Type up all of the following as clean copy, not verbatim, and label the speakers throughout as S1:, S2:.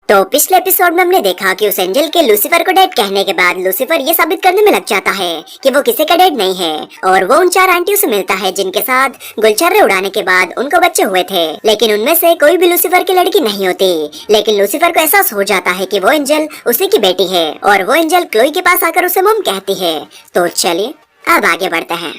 S1: तो पिछले एपिसोड में हमने देखा कि उस एंजल के लूसीफर को डैड कहने के बाद लूसीफर ये साबित करने में लग जाता है कि वो किसी का डैड नहीं है और वो उन 4 आंटियों से मिलता है जिनके साथ गुलछर्रे उड़ाने के बाद उनको बच्चे हुए थे, लेकिन उनमें से कोई भी लूसीफर की लड़की नहीं होती। लेकिन लूसीफर को एहसास हो जाता है कि वो एंजल उसी की बेटी है और वो एंजल क्लोई के पास आकर उसे मॉम कहती है। तो चलिए अब आगे बढ़ते हैं।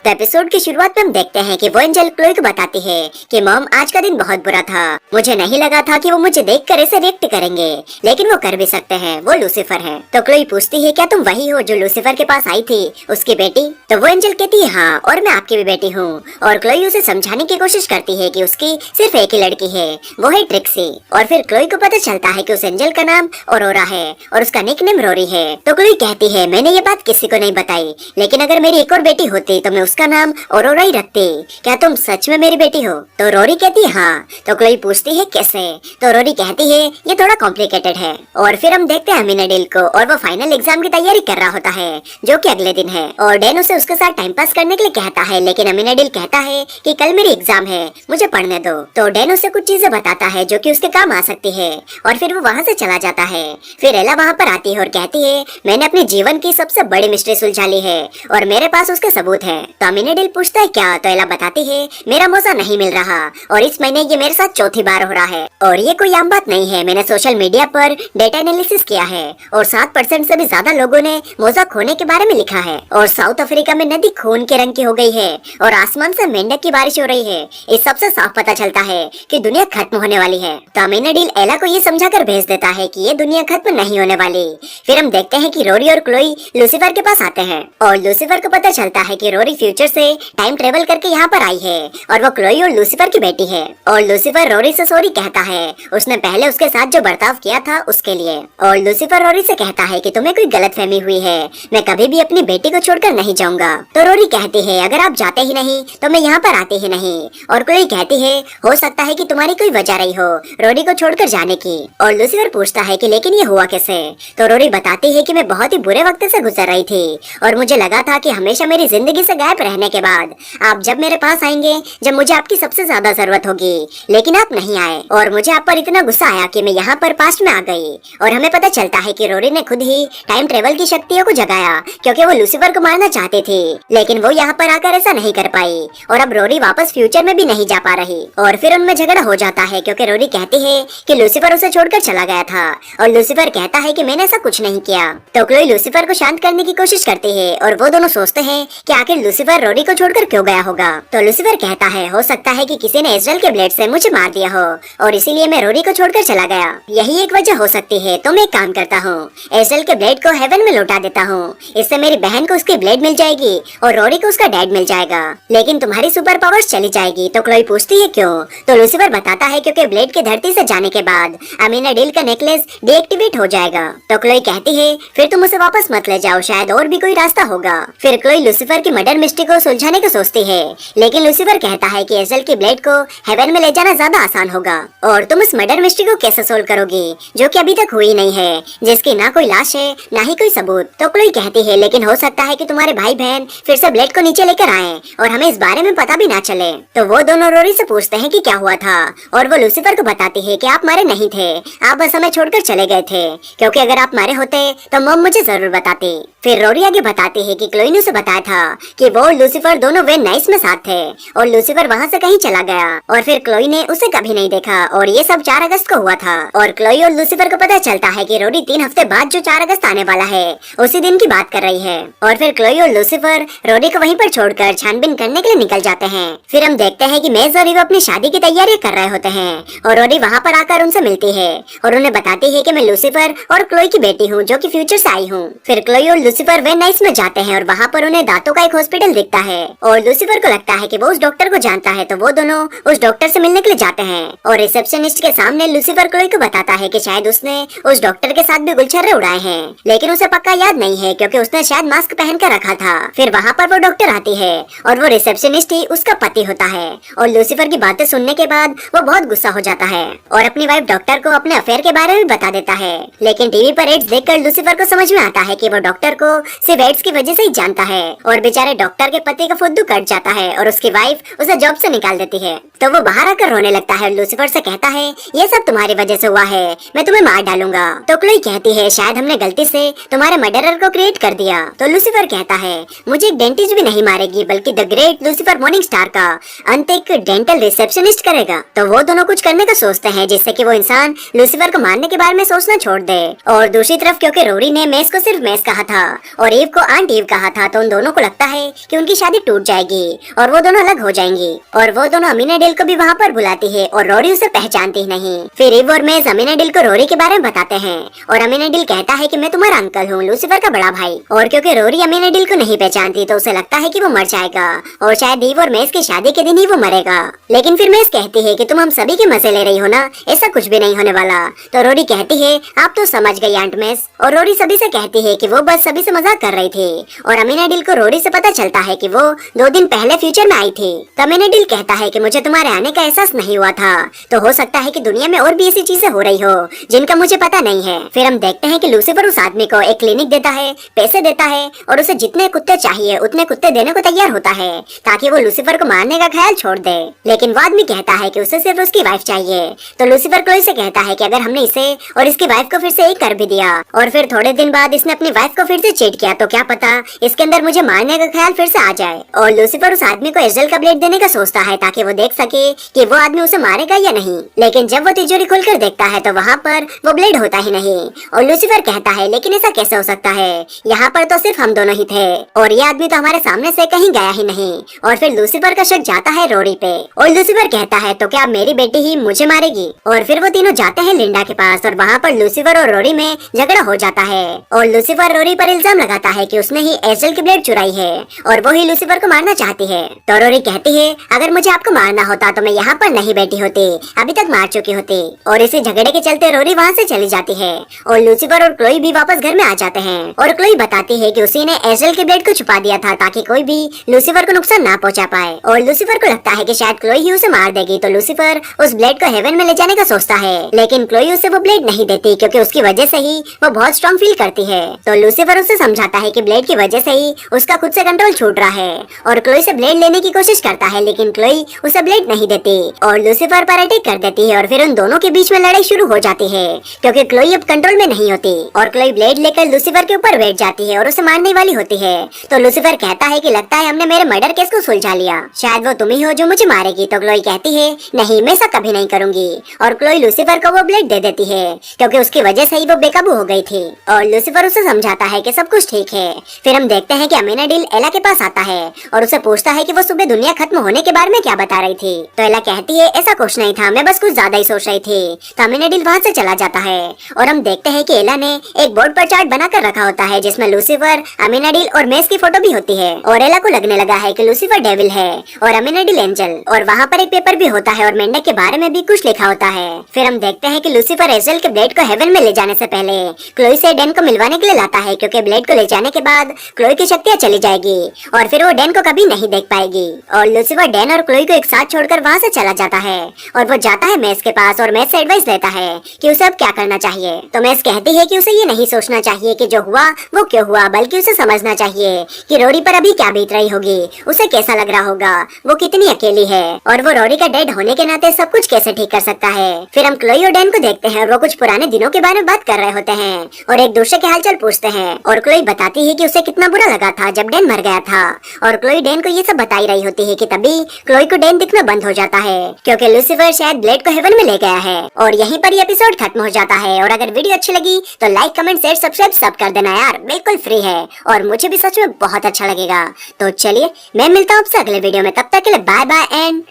S1: तो एपिसोड की शुरुआत में हम देखते हैं कि वो एंजल क्लोई को बताती है कि मॉम आज का दिन बहुत बुरा था, मुझे नहीं लगा था कि वो मुझे देखकर ऐसे रिएक्ट करेंगे, लेकिन वो कर भी सकते हैं, वो लूसीफर है। तो क्लोई पूछती है क्या तुम वही हो जो लूसीफर के पास आई थी, उसकी बेटी? तो वो एंजल कहती है हाँ, और मैं आपकी भी बेटी हूँ। और क्लोई उसे समझाने की कोशिश करती है कि उसकी सिर्फ एक ही लड़की है, वो है ट्रिक्सी। और फिर क्लोई को पता चलता है कि उस एंजल का नाम औरोरा है और उसका निकनेम रोरी है। तो क्लोई कहती है मैंने ये बात किसी को नहीं बताई, लेकिन अगर मेरी एक और बेटी होती तो मैं उसका नाम औरोरा ही रखती। क्या तुम सच में मेरी बेटी हो? तो रोरी कहती है हाँ। तो क्लोई पूछती है कैसे? तो रोरी कहती है ये थोड़ा कॉम्प्लिकेटेड है। और फिर हम देखते हैं अमीनाडिल को और वो फाइनल एग्जाम की तैयारी कर रहा होता है जो कि अगले दिन है। और डैन उसे उसके साथ टाइम पास करने के लिए कहता है, लेकिन अमीनाडिल कहता है कि कल मेरी एग्जाम है, मुझे पढ़ने दो। तो डैन उसे कुछ चीजें बताता है जो कि उसके काम आ सकती है और फिर वो वहाँ से चला जाता है। फिर एला वहाँ पर आती है और कहती है मैंने अपने जीवन की सबसे बड़ी मिस्ट्री सुलझा ली है और मेरे पास उसके सबूत है। तो अमीनाडिल पूछता है क्या? तो एला बताती है मेरा मौका नहीं मिल रहा और इस महीने ये मेरे साथ चौथी बार हो रहा है और ये कोई आम बात नहीं है। मैंने सोशल मीडिया पर डेटा एनालिसिस किया है और 7% से भी ज्यादा लोगों ने मौजा खोने के बारे में लिखा है और साउथ अफ्रीका में नदी खून के रंग की हो गई है और आसमान से मेंढक की बारिश हो रही है। इस सबसे साफ पता चलता है कि दुनिया खत्म होने वाली है। तो अमीनाडिल एला को ये समझाकर भेज देता है कि ये दुनिया खत्म नहीं होने वाली। फिर हम देखते हैं कि रोरी और क्लोई लूसीफर के पास आते हैं और लूसीफर को पता चलता है कि रोरी फ्यूचर से टाइम ट्रेवल करके यहाँ पर आई है और वो क्लोई और लूसीफर की बेटी है। और लूसीफर रोरी से सॉरी कहता है उसने पहले उसके साथ जो बर्ताव किया था उसके लिए। और लूसीफर रोरी से कहता है कि तुम्हें कोई गलतफहमी हुई है, मैं कभी भी अपनी बेटी को छोड़कर नहीं जाऊंगा। तो रोरी कहती है अगर आप जाते ही नहीं तो मैं यहाँ पर आती ही नहीं। और क्लोई कहती है हो सकता है कि तुम्हारी कोई वजह रही हो रोरी को छोड़कर जाने की। और लूसीफर पूछता है कि लेकिन ये हुआ कैसे? तो रोरी बताती है कि मैं बहुत ही बुरे वक्त से गुजर रही थी और मुझे लगा था कि हमेशा मेरी जिंदगी से गायब रहने के बाद आप जब मेरे पास आएंगे जब मुझे आपकी सबसे ज्यादा जरूरत होगी, लेकिन आप नहीं आए और मुझे आप पर इतना गुस्सा आया कि मैं यहाँ पर पास्ट में आ गई। और हमें पता चलता है कि रोरी ने खुद ही टाइम ट्रेवल की शक्तियों को जगाया क्योंकि वो लूसीफर को मारना चाहती थी, लेकिन वो यहाँ पर आकर ऐसा नहीं कर पाई और अब रोरी वापस फ्यूचर में भी नहीं जा पा रही। और फिर उनमें झगड़ा हो जाता है क्योंकि रोरी कहती है कि लूसीफर उसे छोड़कर चला गया था और लूसीफर कहता है कि मैंने ऐसा कुछ नहीं किया। तो क्लोई लूसीफर को शांत करने की कोशिश करती है और वो दोनों सोचते हैं कि आखिर लूसीफर रोरी को छोड़कर क्यों गया होगा। तो लूसीफर कहता है हो सकता है कि किसी ने इजराइल के ब्लेड से मुझे मार दिया हो और इसीलिए मैं रोरी को छोड़कर चला गया, यही एक वजह हो सकती है। तो मैं एक काम करता हूँ, इजराइल के ब्लेड को हेवन में लौटा देता हूँ, इससे मेरी बहन को उसकी ब्लेड मिल जाएगी और रोरी को उसका डैड मिल जाएगा, लेकिन तुम्हारी सुपर पावर्स चली जाएगी। तो क्लोई पूछती है क्यों? तो लूसीफर बताता है क्योंकि ब्लेड के धरती से जाने के बाद अमीनाडिल का नेकलेस डीएक्टिवेट हो जाएगा। तो क्लोई कहती है फिर तुम उसे वापस मत ले जाओ, शायद और भी कोई रास्ता होगा। फिर क्लोई लूसीफर की मर्डर मिस्ट्री को सुलझाने को सोचती है, लेकिन लूसीफर कहता है कि एजल की ब्लेड को हेवन में ले जाना ज्यादा आसान होगा और तुम इस मर्डर मिस्ट्री को कैसे सोल्व करोगी जो कि अभी तक हुई नहीं है, जिसकी ना कोई लाश है ना ही कोई सबूत। तो क्लोई कहती है लेकिन हो सकता है कि तुम्हारे भाई बहन फिर से ब्लेड को नीचे लेकर आए और हमें इस बारे में पता भी ना चले। तो वो दोनों रोरी से पूछते हैं कि क्या हुआ था और वो लूसीफर को बताती है कि आप मारे नहीं थे, आप बस हमें छोड़कर चले गए थे, क्योंकि अगर आप मारे होते तो मॉम मुझे जरूर बताती। फिर रोरी आगे बताती है कि क्लोई ने उसे बताया था कि वो लूसीफर दोनों वे नाइस में साथ थे और लूसीफर वहाँ से कहीं चला गया और फिर क्लोई ने उसे कभी नहीं देखा और ये सब 4 अगस्त को हुआ था। और क्लोई और लूसीफर को पता चलता है कि रोरी 3 हफ्ते बाद जो 4 अगस्त आने वाला है उसी दिन की बात कर रही है। और फिर क्लोई और लूसीफर रोरी को वहीं पर छोड़कर छानबीन करने के लिए निकल जाते हैं। फिर हम देखते हैं कि मेज और ईव अपनी शादी की तैयारी कर रहे होते हैं और रोरी वहाँ पर आकर उनसे मिलती है और उन्हें बताती है कि मैं लूसीफर और क्लोई की बेटी हूँ जो कि फ्यूचर से आई हूँ। फिर क्लोई और लूसीफर वे नाइस में जाते हैं और वहाँ पर उन्हें दांतों का एक हॉस्पिटल दिखता है और लूसीफर को लगता है कि वो उस डॉक्टर को जानता है, तो वो दोनों उस डॉक्टर से मिलने के लिए जाते हैं। और रिसेप्शनिस्ट के सामने लूसीफर क्लोई को बताता है कि शायद उसने उस डॉक्टर के साथ भी गुलछर्रे उड़ाए हैं, लेकिन उसे पक्का याद नहीं है क्योंकि उसने शायद मास्क पहन कर रखा था। फिर वहाँ पर वो डॉक्टर आती है और वो रिसेप्शनिस्ट ही उसका पति होता है और लूसीफर की बातें सुनने के बाद वो बहुत गुस्सा हो जाता है और अपनी वाइफ डॉक्टर को अपने अफेयर के बारे में बता देता है। लेकिन टीवी पर एड्स देखकर लूसीफर को समझ में आता है कि वो डॉक्टर को सिर्फ एड्स की वजह से ही जानता है और बेचारे डॉक्टर डॉक्टर के पति का फुद्दू कट जाता है और उसकी वाइफ उसे जॉब से निकाल देती है। तो वो बाहर आकर रोने लगता है और लूसीफर से कहता है ये सब तुम्हारी वजह से हुआ है, मैं तुम्हें मार डालूंगा। तो क्लोई कहती है शायद हमने गलती से तुम्हारे मर्डरर को क्रिएट कर दिया। तो लूसीफर कहता है मुझे एक डेंटिस्ट भी नहीं मारेगी बल्कि the great Lucifer morning star का अंत एक डेंटल रिसेप्शनिस्ट करेगा। तो वो दोनों कुछ करने का सोचते हैं जिससे कि वो इंसान लूसीफर को मारने के बारे में सोचना छोड़ दे। और दूसरी तरफ क्योंकि रोरी ने मेस को सिर्फ मेस कहा था और ईव को आंट ईव कहा था, तो उन दोनों को लगता है कि उनकी शादी टूट जाएगी और वो दोनों अलग हो जाएंगी। और वो दोनों अमीनाडिल को भी वहाँ पर बुलाती है और रोरी उसे पहचानती ही नहीं। फिर ईव और मेस अमीनाडिल को रोरी के बारे में बताते हैं और अमीनाडिल कहता है कि मैं तुम्हारा अंकल हूँ, लूसीफर का बड़ा भाई। और क्योंकि रोरी अमीनाडिल को नहीं पहचानती तो उसे लगता है कि वो मर जाएगा और शायद ईव और मेस की शादी के दिन ही वो मरेगा। लेकिन फिर मेस कहती है कि तुम हम सभी के मजे ले रही हो ना, ऐसा कुछ भी नहीं होने वाला। तो रोरी कहती है आप तो समझ गई आंट मेस। और रोरी सभी से कहती है कि वो बस सभी से मजाक कर रही थी। और अमीनाडिल को रोरी से पता चलता है कि वो 2 दिन पहले फ्यूचर में आई थी। तो अमीनाडिल कहता है कि मुझे तुम्हारे आने का एहसास नहीं हुआ था, तो हो सकता है कि दुनिया में और भी ऐसी चीजें हो रही हो जिनका मुझे पता नहीं है। फिर हम देखते हैं कि लूसीफर उस आदमी को एक क्लिनिक देता है, पैसे देता है और उसे जितने कुत्ते चाहिए उतने कुत्ते देने को तैयार होता है ताकि वो लूसीफर को मारने का ख्याल छोड़ दे। लेकिन वो आदमी कहता है कि उसे सिर्फ उसकी वाइफ चाहिए। तो लूसीफर क्लोई से कहता है कि अगर हमने इसे और इसकी वाइफ को फिर से एक कर भी दिया और फिर थोड़े दिन बाद इसने अपनी वाइफ को फिर से चीट किया तो क्या पता इसके अंदर मुझे मारने का ख्याल फिर से आ जाए। और लूसीफर उस आदमी को एजल का ब्लेड देने का सोचता है ताकि वो देख सके कि वो आदमी उसे मारेगा या नहीं। लेकिन जब वो तिजोरी खोलकर देखता है तो वहाँ पर वो ब्लेड होता ही नहीं। और लूसीफर कहता है लेकिन ऐसा कैसे हो सकता है, यहाँ पर तो सिर्फ हम दोनों ही थे और ये आदमी तो हमारे सामने से कहीं गया ही नहीं। और फिर लूसीफर का शक जाता है रोरी पे और लूसीफर कहता है तो क्या मेरी बेटी ही मुझे मारेगी। और फिर वो तीनों जाते हैं लिंडा के पास और वहाँ पर लूसीफर और रोरी में झगड़ा हो जाता है। और लूसीफर रोरी पर इल्जाम लगाता है कि उसने ही एजल की ब्लेड चुराई है और वो ही लूसीफर को मारना चाहती है। तो रोरी कहती है अगर मुझे आपको मारना होता तो मैं यहाँ पर नहीं बैठी होती, अभी तक मार चुकी होती। और इसी झगड़े के चलते रोरी वहाँ से चली जाती है और लूसीफर और क्लोई भी वापस घर में आ जाते हैं। और क्लोई बताती है कि उसी ने एजल के ब्लेड को छुपा दिया था ताकि कोई भी लूसीफर को नुकसान ना पहुँचा पाए। और लूसीफर को लगता है कि शायद क्लोई ही उसे मार देगी, तो लूसीफर उस ब्लेड को हेवन में ले जाने का सोचता है। लेकिन क्लोई उसे वो ब्लेड नहीं देती क्योंकि उसकी वजह से ही वो बहुत स्ट्रॉन्ग फील करती है। तो लूसीफर उसे समझाता है कि ब्लेड की वजह से ही उसका खुद से कंट्रोल छूट रहा है और क्लोई से ब्लेड लेने की कोशिश करता है, लेकिन क्लोई उसे ब्लेड नहीं देती और लूसीफर पर अटैक कर देती है। और फिर उन दोनों के बीच में लड़ाई शुरू हो जाती है क्योंकि क्लोई अब कंट्रोल में नहीं होती और क्लोई ब्लेड लेकर लूसीफर के ऊपर बैठ जाती है और उसे मारने वाली होती है। तो लूसीफर कहता है कि लगता है हमने मेरे मर्डर केस को सुलझा लिया, शायद वो तुम ही हो जो मुझे मारेगी। तो क्लोई कहती है नहीं, मैं ऐसा कभी नहीं करूंगी। और क्लोई लूसीफर को वो ब्लेड दे देती है क्योंकि उसकी वजह से ही वो बेकाबू हो गई थी। और लूसीफर उसे समझाता है कि सब कुछ ठीक है। फिर हम देखते हैं कि अमीनाडिल एला के पास आता है और उसे पूछता है कि वो सुबह दुनिया खत्म होने के बारे में क्या बता रही थी। तो एला कहती है ऐसा कुछ नहीं था, मैं बस कुछ ज्यादा ही सोच रही थी। तो अमीनाडिल वहाँ से चला जाता है और हम देखते हैं कि एला ने एक बोर्ड पर चार्ट बनाकर रखा होता है जिसमें लूसीफर, अमीनाडिल और मेस की फोटो भी होती है। और एला को लगने लगा है कि लूसीफर डेविल है और अमीनाडिल एंजल। और वहाँ पर एक पेपर भी होता है और मेंढक के बारे में भी कुछ लिखा होता है। फिर हम देखते हैं कि लूसीफर एजल के ब्लेड को हेवन में ले जाने से पहले क्लोई से डैन को मिलवाने के लिए लाता है क्योंकि ब्लेड को ले जाने के बाद क्लोई की शक्तियाँ चली जाएगी और फिर वो डैन को कभी नहीं देख पाएगी। और लूसीफर डैन और क्लोई को एक साथ छोड़कर वहाँ से चला जाता है और वो जाता है मेस के पास और मेस से एडवाइस लेता है कि उसे अब क्या करना चाहिए। तो मेस कहती है कि उसे ये नहीं सोचना चाहिए कि जो हुआ वो क्यों हुआ, बल्कि उसे समझना चाहिए कि रोरी पर अभी क्या बीत रही होगी, उसे कैसा लग रहा होगा, वो कितनी अकेली है और वो रोरी का डेड होने के नाते सब कुछ कैसे ठीक कर सकता है। फिर हम क्लोई और डैन को देखते हैं और वो कुछ पुराने दिनों के बारे में बात कर रहे होते हैं और एक दूसरे के हालचाल पूछते हैं। और क्लोई बताती है कि उसे कितना बुरा लगा था जब डैन मर गया था और क्लोई डैन को ये सब बताई रही होती है कि तभी क्लोई को डैन दिखना बंद हो जाता है क्योंकि लूसीफर शायद ब्लेड को हेवन में ले गया है। और यहीं पर ये एपिसोड खत्म हो जाता है। और अगर वीडियो अच्छी लगी तो लाइक, कमेंट, शेयर, सब्सक्राइब सब कर देना यार, बिल्कुल फ्री है और मुझे भी सच में बहुत अच्छा लगेगा। तो चलिए मैं मिलता हूँ आपसे अगले वीडियो में, तब तक के लिए bye bye and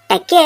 S1: take care.